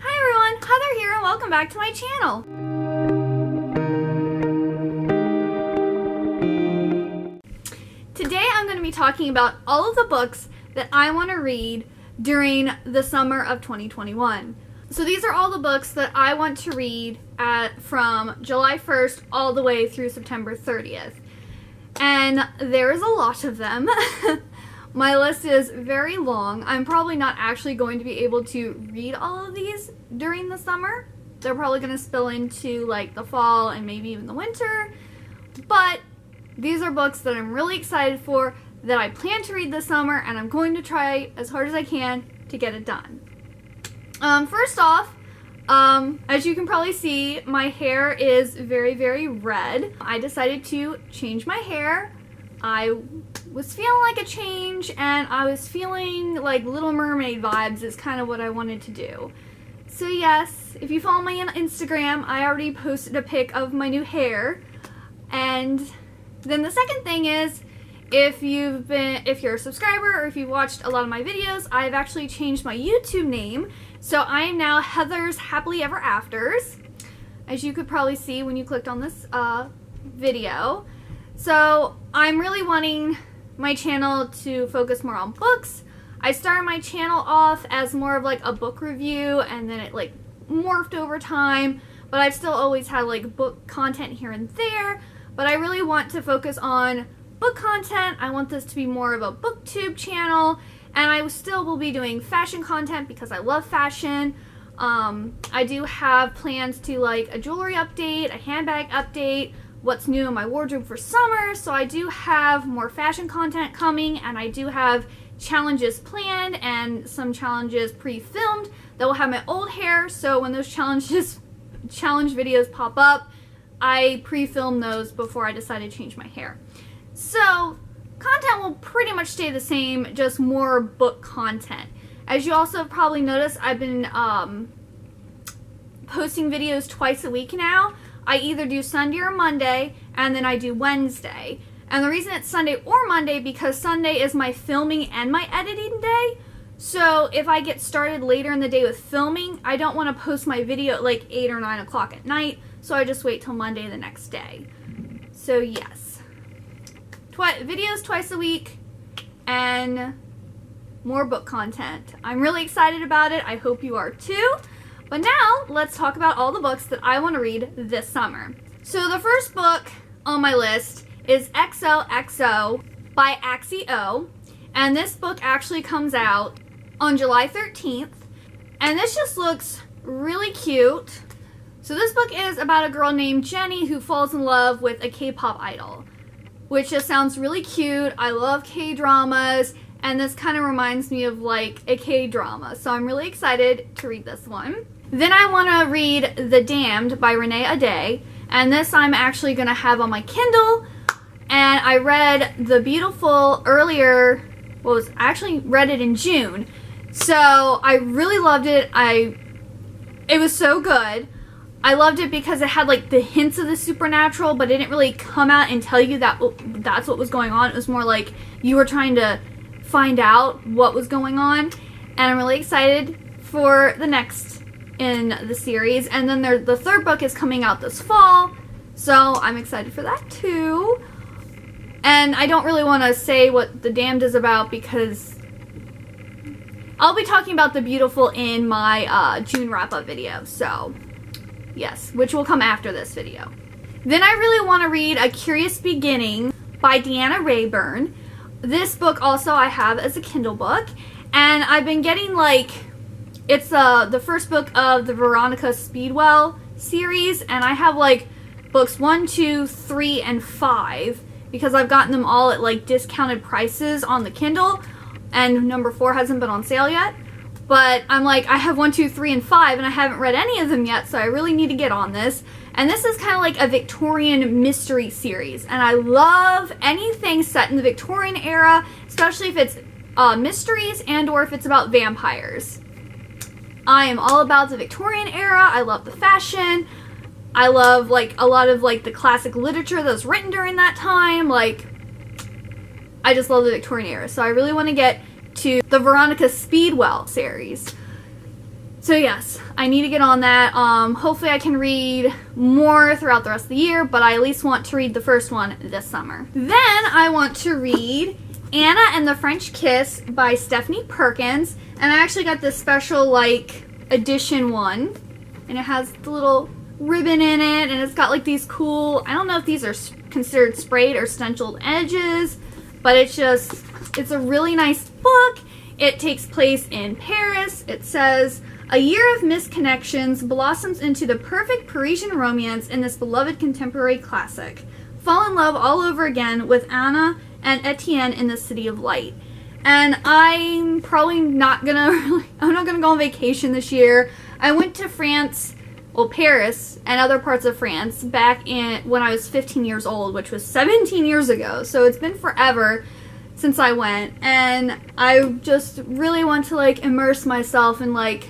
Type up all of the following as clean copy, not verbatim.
Hi everyone, Heather here and welcome back to my channel. Today I'm going to be talking about all of the books that I want to read during the summer of 2021. So these are all the books that I want to read from July 1st all the way through September 30th. And there's a lot of them. My list is very long. I'm probably not actually going to be able to read all of these during the summer. They're probably going to spill into like the fall and maybe even the winter. But these are books that I'm really excited for, that I plan to read this summer, and I'm going to try as hard as I can to get it done. First off, as you can probably see, my hair is very, very red. I decided to change my hair. I was feeling like a change, and I was feeling like Little Mermaid vibes is kind of what I wanted to do. So yes, if you follow me on Instagram, I already posted a pic of my new hair. And then the second thing is, if you're a subscriber or if you've watched a lot of my videos, I've actually changed my YouTube name. So I am now Heather's Happily Ever Afters, as you could probably see when you clicked on this video. So I'm really wanting my channel to focus more on books. I started my channel off as more of like a book review, and then it like morphed over time, but I've still always had like book content here and there. But I really want to focus on book content. I want this to be more of a booktube channel, and I still will be doing fashion content because I love fashion. I do have plans to like a jewelry update, a handbag update, what's new in my wardrobe for summer. So I do have more fashion content coming, and I do have challenges planned and some challenges pre-filmed that will have my old hair. So when those challenge videos pop up, I pre-film those before I decide to change my hair. So content will pretty much stay the same, just more book content. As you also have probably noticed, I've been posting videos twice a week now. I either do Sunday or Monday, and then I do Wednesday. And the reason it's Sunday or Monday, because Sunday is my filming and my editing day. So if I get started later in the day with filming, I don't want to post my video at like 8 or 9 o'clock at night. So I just wait till Monday the next day. So yes, videos twice a week and more book content. I'm really excited about it. I hope you are too. But now let's talk about all the books that I want to read this summer. So the first book on my list is XLXO by XLXO, and this book actually comes out on July 13th, and this just looks really cute. So this book is about a girl named Jenny who falls in love with a K-pop idol, which just sounds really cute. I love K-dramas, and this kind of reminds me of like a K-drama, so I'm really excited to read this one. Then I want to read The Damned by Renee Ade, and this I'm actually going to have on my Kindle. And I read The Beautiful earlier, I actually read it in June, so I really loved it. It was so good. I loved it because it had like the hints of the supernatural, but it didn't really come out and tell you that that's what was going on. It was more like you were trying to find out what was going on, and I'm really excited for the next in the series. And then the third book is coming out this fall, so I'm excited for that too. And I don't really want to say what The Damned is about because I'll be talking about The Beautiful in my June wrap-up video, so yes, which will come after this video. Then I really want to read A Curious Beginning by Deanna Rayburn. This book also I have as a Kindle book, and I've been getting like, it's the first book of the Veronica Speedwell series, and I have like books 1, 2, 3, and 5 because I've gotten them all at like discounted prices on the Kindle, and number 4 hasn't been on sale yet. But I'm like, I have 1, 2, 3, and 5, and I haven't read any of them yet, so I really need to get on this. And this is kind of like a Victorian mystery series, and I love anything set in the Victorian era, especially if it's mysteries and or if it's about vampires. I am all about the Victorian era. I love the fashion. I love like a lot of like the classic literature that was written during that time. Like, I just love the Victorian era, so I really want to get to the Veronica Speedwell series. So yes, I need to get on that. Hopefully I can read more throughout the rest of the year, but I at least want to read the first one this summer. Then I want to read Anna and the French Kiss by Stephanie Perkins, and I actually got this special like edition one, and it has the little ribbon in it, and it's got like these cool, I don't know if these are considered sprayed or stenciled edges, but it's a really nice book. It takes place in Paris. It says, a year of misconnections blossoms into the perfect Parisian romance in this beloved contemporary classic. Fall in love all over again with Anna and Etienne in the City of Light. And I'm probably not gonna, I'm not gonna go on vacation this year. I went to France, well, Paris and other parts of France back in when I was 15 years old, which was 17 years ago. So it's been forever since I went, and I just really want to like immerse myself in like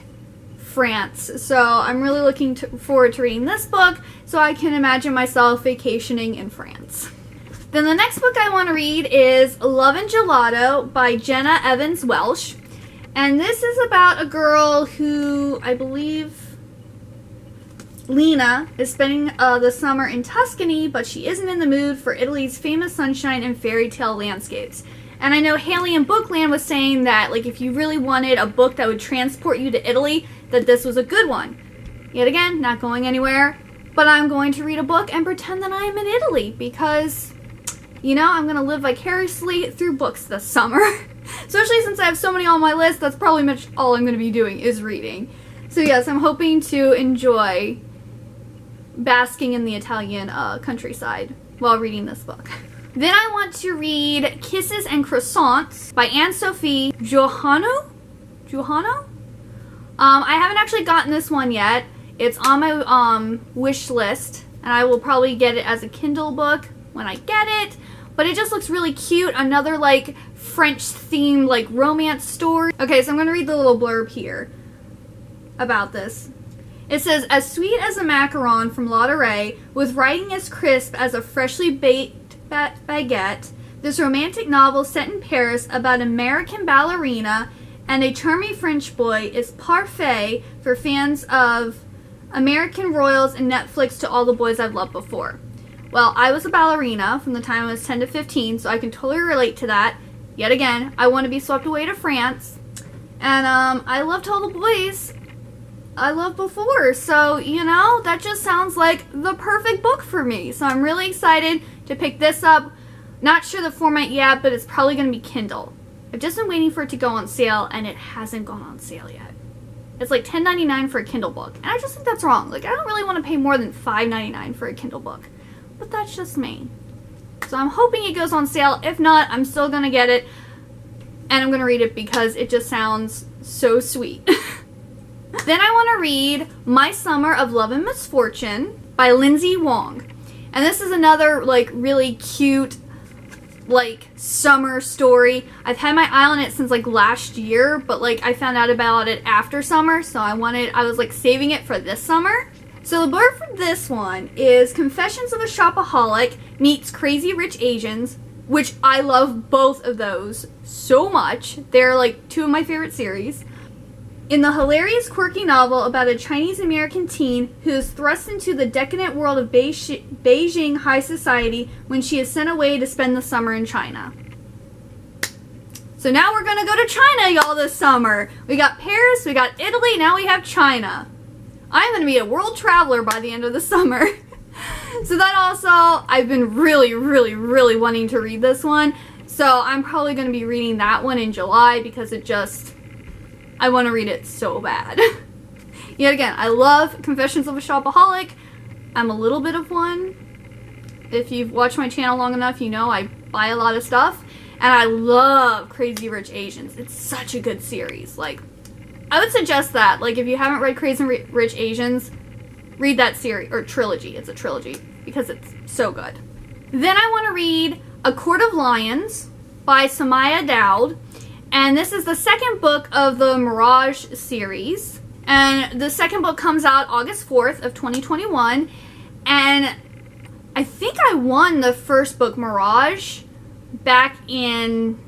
France. So I'm really looking forward to reading this book so I can imagine myself vacationing in France. Then the next book I want to read is Love and Gelato by Jenna Evans Welsh. And this is about a girl who, I believe, Lena, is spending the summer in Tuscany, but she isn't in the mood for Italy's famous sunshine and fairy tale landscapes. And I know Haley in Bookland was saying that like if you really wanted a book that would transport you to Italy, that this was a good one. Yet again, not going anywhere, but I'm going to read a book and pretend that I am in Italy because, you know, I'm going to live vicariously through books this summer. Especially since I have so many on my list, that's probably much all I'm going to be doing is reading. So yes, I'm hoping to enjoy basking in the Italian countryside while reading this book. Then I want to read Kisses and Croissants by Anne-Sophie Johano? I haven't actually gotten this one yet. It's on my wish list, and I will probably get it as a Kindle book when I get it. But it just looks really cute. Another like French-themed like romance story. Okay, so I'm going to read the little blurb here about this. It says, as sweet as a macaron from La Durée, with writing as crisp as a freshly baked baguette, this romantic novel set in Paris about an American ballerina and a charming French boy is parfait for fans of American royals and Netflix to all the boys I've loved before. Well, I was a ballerina from the time I was 10 to 15, so I can totally relate to that. Yet again, I want to be swept away to France. And I loved all the boys I loved before. So, you know, that just sounds like the perfect book for me. So I'm really excited to pick this up. Not sure the format yet, but it's probably going to be Kindle. I've just been waiting for it to go on sale, and it hasn't gone on sale yet. It's like $10.99 for a Kindle book, and I just think that's wrong. Like, I don't really want to pay more than $5.99 for a Kindle book. But that's just me. So I'm hoping it goes on sale. If not, I'm still going to get it. And I'm going to read it because it just sounds so sweet. Then I want to read My Summer of Love and Misfortune by Lindsay Wong. And this is another like really cute like summer story. I've had my eye on it since like last year, but like I found out about it after summer, so I was like saving it for this summer. So the blurb for this one is Confessions of a Shopaholic meets Crazy Rich Asians, which I love both of those so much. They're like two of my favorite series. In the hilarious, quirky novel about a Chinese-American teen who is thrust into the decadent world of Beijing high society when she is sent away to spend the summer in China. So now we're going to go to China, y'all, this summer. We got Paris, we got Italy, now we have China. I'm going to be a world traveler by the end of the summer. So that also, I've been really, really, really wanting to read this one. So I'm probably going to be reading that one in July because I want to read it so bad. Yet again, I love Confessions of a Shopaholic. I'm a little bit of one. If you've watched my channel long enough, you know I buy a lot of stuff. And I love Crazy Rich Asians. It's such a good series. Like, I would suggest that. Like, if you haven't read Crazy Rich Asians, read that series, or trilogy. It's a trilogy, because it's so good. Then I want to read A Court of Lions by Samaya Dowd. And this is the second book of the Mirage series. And the second book comes out August 4th of 2021. And I think I won the first book, Mirage, back in,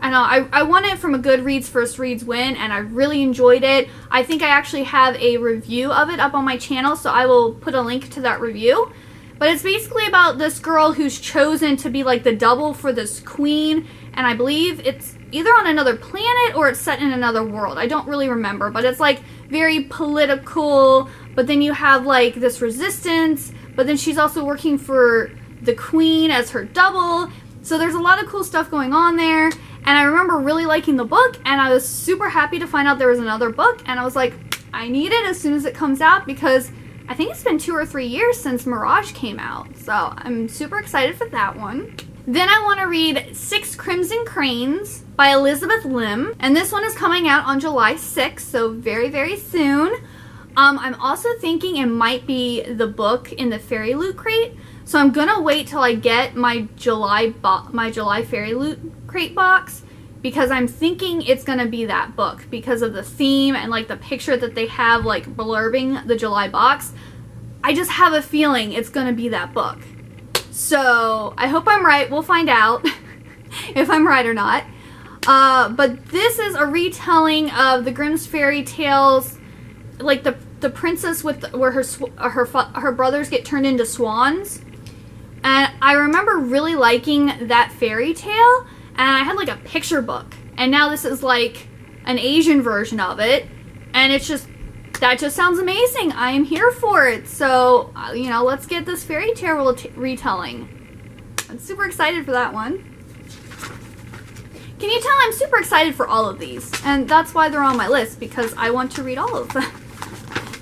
I know, I won it from a Goodreads First Reads win, and I really enjoyed it. I think I actually have a review of it up on my channel, so I will put a link to that review. But it's basically about this girl who's chosen to be like the double for this queen, and I believe it's either on another planet or it's set in another world. I don't really remember, but it's like very political, but then you have like this resistance, but then she's also working for the queen as her double. So there's a lot of cool stuff going on there. And I remember really liking the book, and I was super happy to find out there was another book, and I was like, I need it as soon as it comes out, because I think it's been 2 or 3 years since Mirage came out. So I'm super excited for that one. Then I want to read 6 Crimson Cranes by Elizabeth Lim, and this one is coming out on July 6th, so very, very soon. I'm also thinking it might be the book in the Fairy Loot crate, so I'm gonna wait till I get my July Fairy Loot crate box, because I'm thinking it's gonna be that book because of the theme and like the picture that they have like blurbing the July box. I just have a feeling it's gonna be that book. So I hope I'm right. We'll find out if I'm right or not. But this is a retelling of the Grimm's fairy tales, like the princess where her brothers get turned into swans. And I remember really liking that fairy tale, and I had like a picture book, and now this is like an Asian version of it, and that just sounds amazing. I am here for it. So, you know, let's get this fairy tale retelling. I'm super excited for that one. Can you tell I'm super excited for all of these? And that's why they're on my list, because I want to read all of them.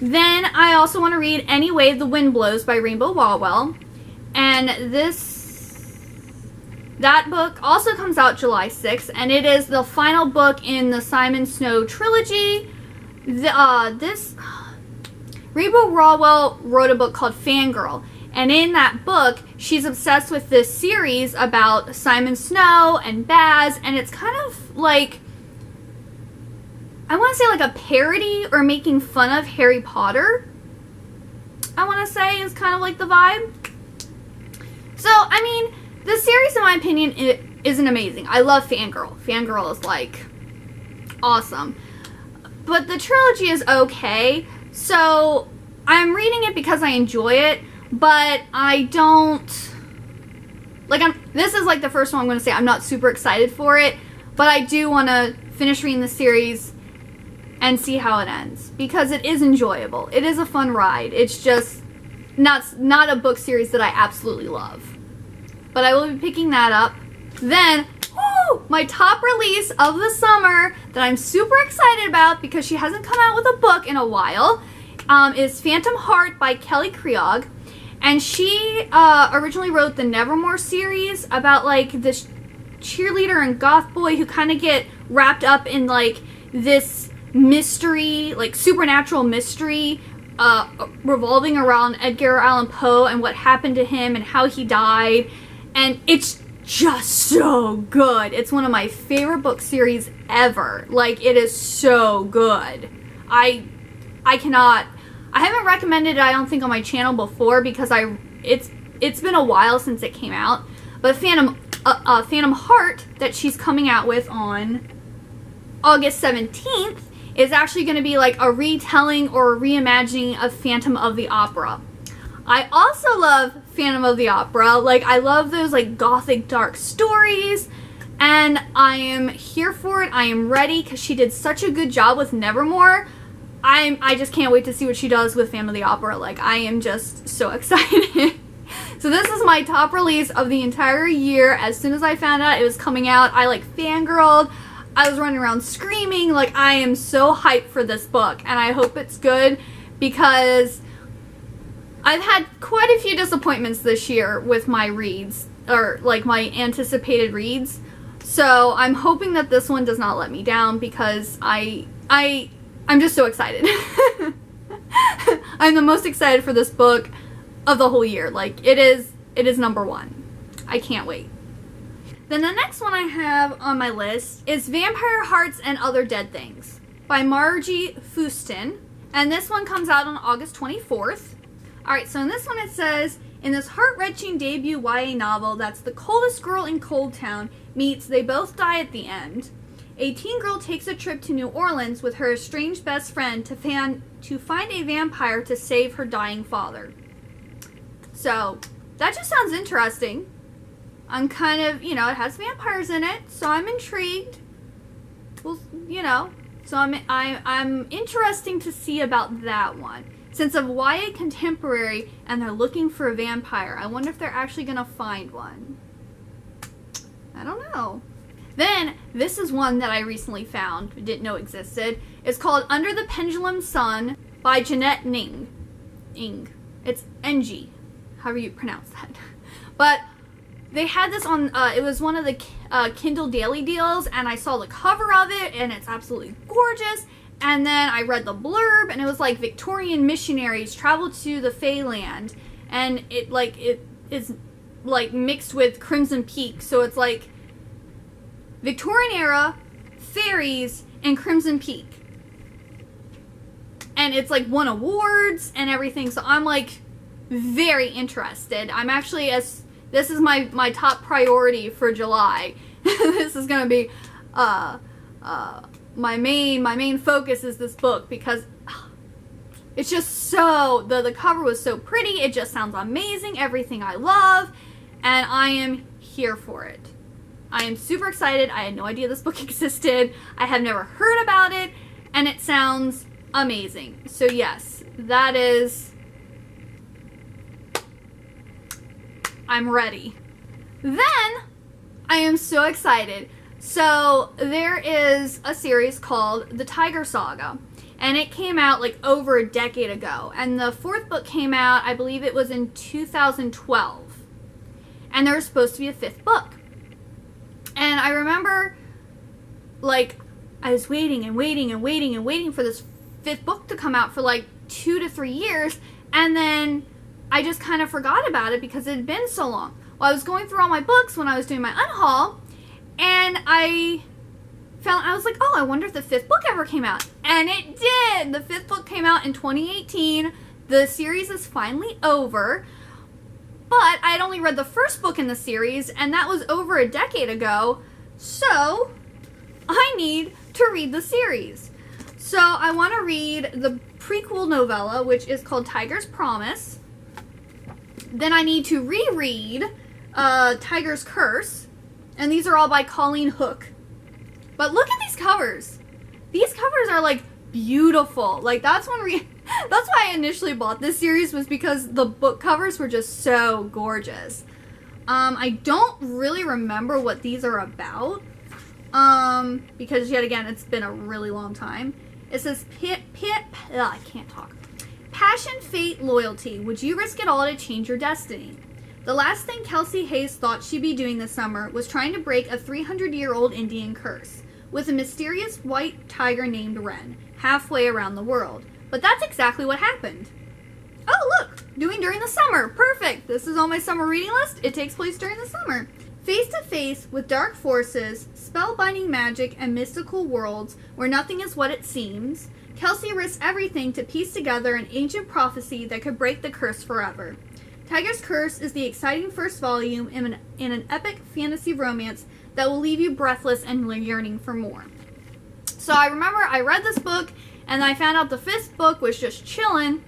Then I also want to read Any Way the Wind Blows by Rainbow Wawell. And that book also comes out July 6th, and it is the final book in the Simon Snow trilogy. Rainbow Wawell wrote a book called Fangirl, and in that book, she's obsessed with this series about Simon Snow and Baz, and it's kind of like, I want to say like a parody or making fun of Harry Potter, I want to say, is kind of like the vibe. So, I mean, the series, in my opinion, isn't amazing. I love Fangirl. Fangirl is, like, awesome. But the trilogy is okay. So, I'm reading it because I enjoy it, but I don't... Like, this is, like, the first one I'm going to say I'm not super excited for it, but I do want to finish reading the series and see how it ends, because it is enjoyable. It is a fun ride. It's just not a book series that I absolutely love. But I will be picking that up. Then, my top release of the summer that I'm super excited about, because she hasn't come out with a book in a while, is Phantom Heart by Kelly Creog. And she originally wrote the Nevermore series about like this cheerleader and goth boy who kind of get wrapped up in like this mystery, like supernatural mystery, revolving around Edgar Allan Poe and what happened to him and how he died. And it's just so good. It's one of my favorite book series ever. Like, it is so good. I haven't recommended it, I don't think, on my channel before, because it's been a while since it came out. But Phantom Heart, that she's coming out with on August 17th, is actually going to be like a retelling or a reimagining of Phantom of the Opera. I also love Phantom of the Opera. Like, I love those like gothic dark stories, and I am here for it. I am ready, because she did such a good job with Nevermore. I just can't wait to see what she does with Phantom of the Opera. Like, I am just so excited. So this is my top release of the entire year. As soon as I found out it was coming out, I like fangirled. I was running around screaming. Like, I am so hyped for this book, and I hope it's good, because I've had quite a few disappointments this year with my reads, or like my anticipated reads. So I'm hoping that this one does not let me down, because I'm just so excited. I'm the most excited for this book of the whole year. Like, it is number one. I can't wait. Then the next one I have on my list is Vampire Hearts and Other Dead Things by Margie Fustin. And this one comes out on August 24th. Alright, so in this one it says, In this heart-wrenching debut YA novel that's the coldest girl in Cold Town meets They Both Die at the End, a teen girl takes a trip to New Orleans with her estranged best friend to find a vampire to save her dying father. So, that just sounds interesting. I'm kind of, it has vampires in it, so I'm intrigued. Well, so I'm interesting to see about that one. Since of YA contemporary and they're looking for a vampire, I wonder if they're actually going to find one. I don't know. Then, this is one that I recently found, didn't know existed. It's called Under the Pendulum Sun by Jeanette Ning. It's Ng, however you pronounce that. But they had this on, it was one of the Kindle Daily deals, and I saw the cover of it, and it's absolutely gorgeous. And then I read the blurb, and it was like Victorian missionaries travel to the Feyland, and it is like mixed with Crimson Peak, so it's like Victorian era, fairies, and Crimson Peak. And it's like won awards and everything, so I'm like very interested. I'm actually, this is my top priority for July. This is gonna be my main focus is this book, because it's just so, the cover was so pretty, it just sounds amazing, everything I love, and I am here for it. I am super excited. I had no idea this book existed. I have never heard about it, and it sounds amazing. So yes, that is, I'm ready. Then, I am so excited. So, there is a series called The Tiger Saga, and it came out like over a decade ago, and the 4th book came out, I believe it was in 2012, and there was supposed to be a 5th book. And I remember, like, I was waiting for this 5th book to come out for like 2 to 3 years, and then I just kind of forgot about it because it had been so long. Well, I was going through all my books when I was doing my unhaul, and I was like, oh, I wonder if the 5th book ever came out. And it did! The 5th book came out in 2018. The series is finally over. But I had only read the 1st book in the series, and that was over a decade ago. So, I need to read the series. So, I want to read the prequel novella, which is called Tiger's Promise. Then I need to reread Tiger's Curse. And these are all by Colleen Hook. But look at these covers. These covers are like beautiful. Like that's why I initially bought this series, was because the book covers were just so gorgeous. I don't really remember what these are about. Because yet again, it's been a really long time. It says I can't talk. Passion, fate, loyalty. Would you risk it all to change your destiny? The last thing Kelsey Hayes thought she'd be doing this summer was trying to break a 300-year-old Indian curse with a mysterious white tiger named Ren, halfway around the world. But that's exactly what happened. Oh, look! Doing during the summer. Perfect! This is on my summer reading list. It takes place during the summer. Face to face with dark forces, spellbinding magic, and mystical worlds where nothing is what it seems, Kelsey risks everything to piece together an ancient prophecy that could break the curse forever. Tiger's Curse is the exciting first volume in an epic fantasy romance that will leave you breathless and yearning for more. So I remember I read this book, and I found out the 5th book was just chillin',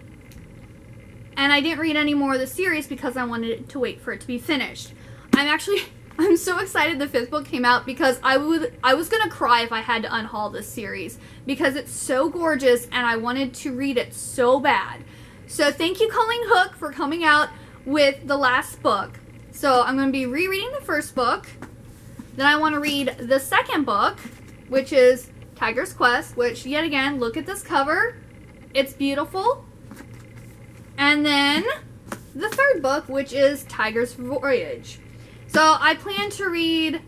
and I didn't read any more of the series because I wanted to wait for it to be finished. I'm so excited the 5th book came out, because I was gonna cry if I had to unhaul this series, because it's so gorgeous and I wanted to read it so bad. So thank you, Colleen Hook, for coming out with the last book. So I'm going to be rereading the 1st book. Then I want to read the 2nd book, which is Tiger's Quest, which, yet again, look at this cover. It's beautiful. And then the 3rd book, which is Tiger's Voyage. So I plan to read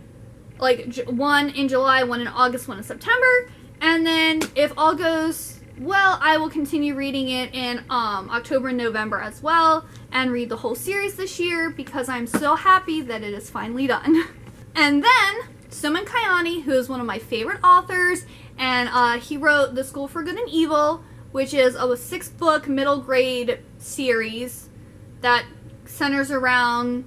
like one in July, one in August, one in September. And then if all goes well, I will continue reading it in October and November as well, and read the whole series this year, because I'm so happy that it is finally done. And then, Suman Kayani, who is one of my favorite authors, and he wrote The School for Good and Evil, which is a 6-book middle grade series that centers around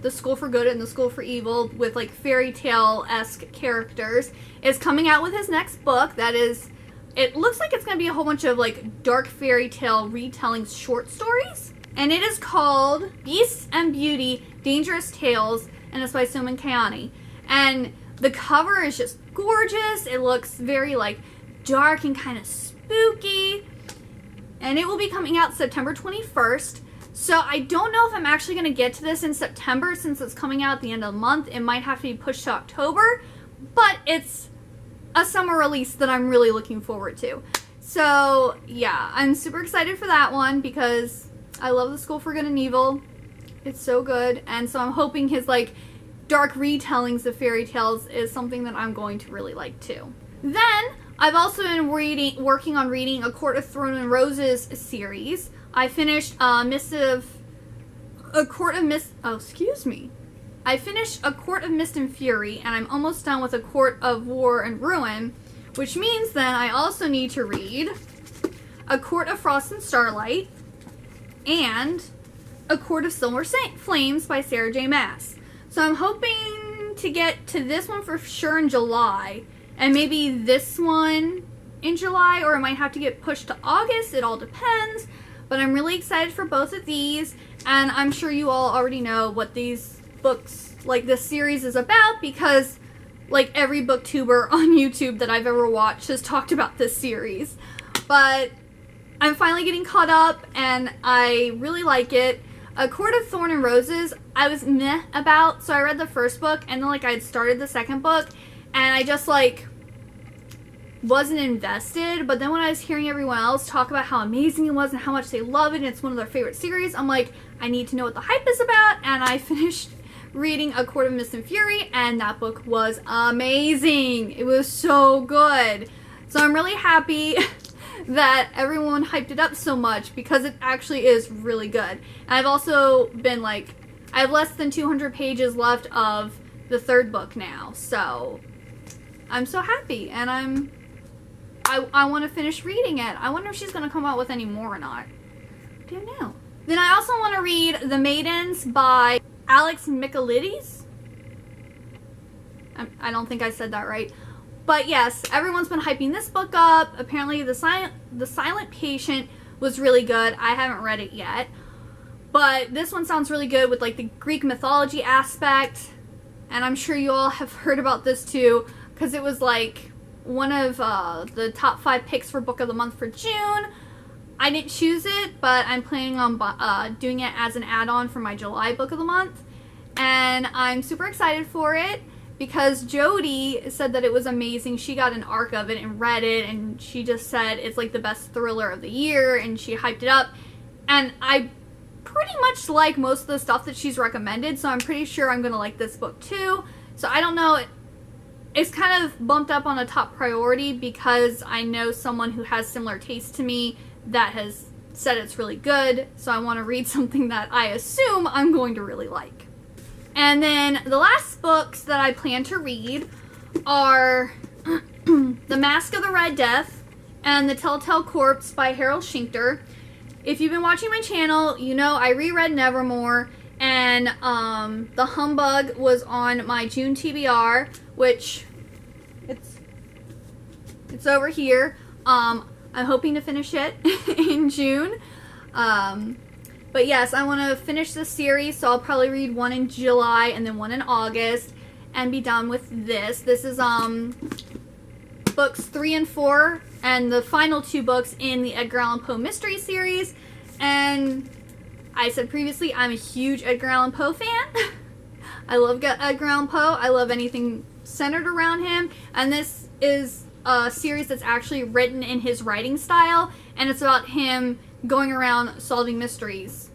the School for Good and the School for Evil with like fairy tale-esque characters, is coming out with his next book. That is, it looks like it's going to be a whole bunch of like dark fairy tale retellings, short stories. And it is called Beasts and Beauty, Dangerous Tales, and it's by Suman Kayani. And the cover is just gorgeous. It looks very like dark and kind of spooky. And it will be coming out September 21st. So I don't know if I'm actually going to get to this in September since it's coming out at the end of the month. It might have to be pushed to October, but it's a summer release that I'm really looking forward to. So yeah, I'm super excited for that one because I love the School for Good and Evil. It's so good. And so I'm hoping his like dark retellings of fairy tales is something that I'm going to really like too. Then I've also been working on reading A Court of Thorns and Roses series. I finished I finished A Court of Mist and Fury, and I'm almost done with A Court of War and Ruin, which means then I also need to read A Court of Frost and Starlight and A Court of Silver Flames by Sarah J. Maas. So I'm hoping to get to this one for sure in July, and maybe this one in July, or it might have to get pushed to August. It all depends. But I'm really excited for both of these, and I'm sure you all already know what these books, like this series, is about because like every booktuber on YouTube that I've ever watched has talked about this series. But I'm finally getting caught up, and I really like it. A Court of Thorns and Roses, I was meh about, so I read the first book, and then like I had started the second book, and I just like wasn't invested. But then when I was hearing everyone else talk about how amazing it was and how much they love it and it's one of their favorite series, I'm like, I need to know what the hype is about. And I finished reading A Court of Mist and Fury, and that book was amazing. It was so good. So I'm really happy that everyone hyped it up so much because it actually is really good. And I've also been like, I have less than 200 pages left of the third book now, so I'm so happy, and I want to finish reading it. I wonder if she's going to come out with any more or not. I don't know. Then I also want to read The Maidens by Alex Michaelides. I don't think I said that right. But yes, everyone's been hyping this book up. Apparently The Silent Patient was really good. I haven't read it yet. But this one sounds really good with like the Greek mythology aspect. And I'm sure you all have heard about this too, because it was like one of the top 5 picks for Book of the Month for June. I didn't choose it, but I'm planning on doing it as an add-on for my July Book of the Month. And I'm super excited for it because Jody said that it was amazing. She got an arc of it and read it, and she just said it's like the best thriller of the year, and she hyped it up. And I pretty much like most of the stuff that she's recommended, so I'm pretty sure I'm going to like this book too. So I don't know, it's kind of bumped up on a top priority because I know someone who has similar taste to me that has said it's really good, so I want to read something that I assume I'm going to really like. And then the last books that I plan to read are The Mask of the Red Death and The Telltale Corpse by Harold Schinkter. If you've been watching my channel, you know I reread Nevermore, and The Humbug was on my June TBR, which it's over here. I'm hoping to finish it in June. But yes, I want to finish this series, so I'll probably read one in July and then one in August and be done with this. This is books 3 and 4 and the final 2 books in the Edgar Allan Poe mystery series. And I said previously, I'm a huge Edgar Allan Poe fan. I love Edgar Allan Poe. I love anything centered around him. And this is a series that's actually written in his writing style, and it's about him going around solving mysteries.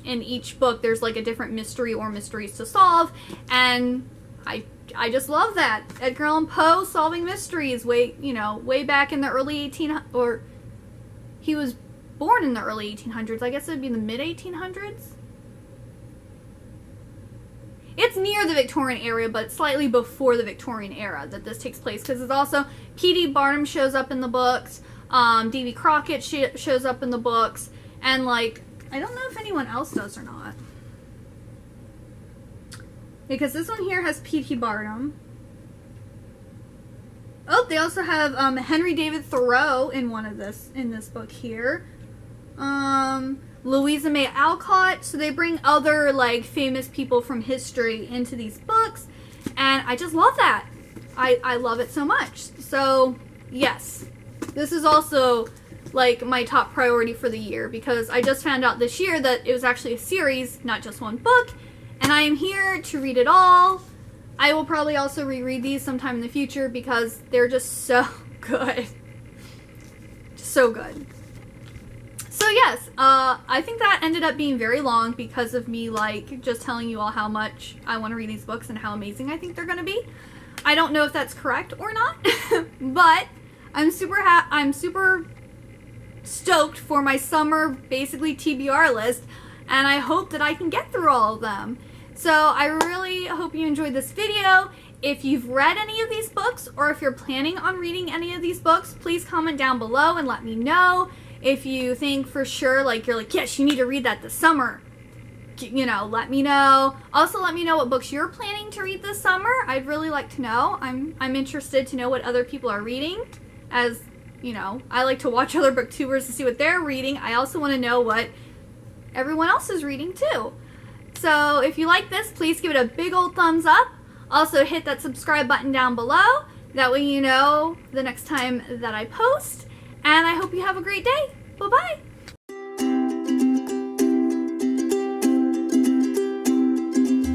In each book, there's like a different mystery or mysteries to solve, and I just love that. Edgar Allan Poe solving mysteries way back in the early 1800s, or he was born in the early 1800s. I guess it would be the mid 1800s. It's near the Victorian era, but slightly before the Victorian era that this takes place, because it's also P.D. Barnum shows up in the books, Davy Crockett shows up in the books, and like I don't know if anyone else does or not. Because this one here has P.T. Barnum. Oh, they also have Henry David Thoreau in this book here. Louisa May Alcott. So they bring other like famous people from history into these books, and I just love that. I love it so much. So yes, this is also like my top priority for the year, because I just found out this year that it was actually a series, not just one book, and I am here to read it all. I will probably also reread these sometime in the future because they're just so good. So good. So yes, I think that ended up being very long because of me like just telling you all how much I want to read these books and how amazing I think they're going to be. I don't know if that's correct or not, but I'm super stoked for my summer basically TBR list, and I hope that I can get through all of them. So I really hope you enjoyed this video. If you've read any of these books, or if you're planning on reading any of these books, please comment down below and let me know. If you think for sure, like you're like, yes, you need to read that this summer, you know, let me know. Also, let me know what books you're planning to read this summer. I'd really like to know. I'm interested to know what other people are reading, as you know, I like to watch other booktubers to see what they're reading. I also want to know what everyone else is reading too. So if you like this, please give it a big old thumbs up. Also hit that subscribe button down below. That way you know the next time that I post. And I hope you have a great day. Bye-bye.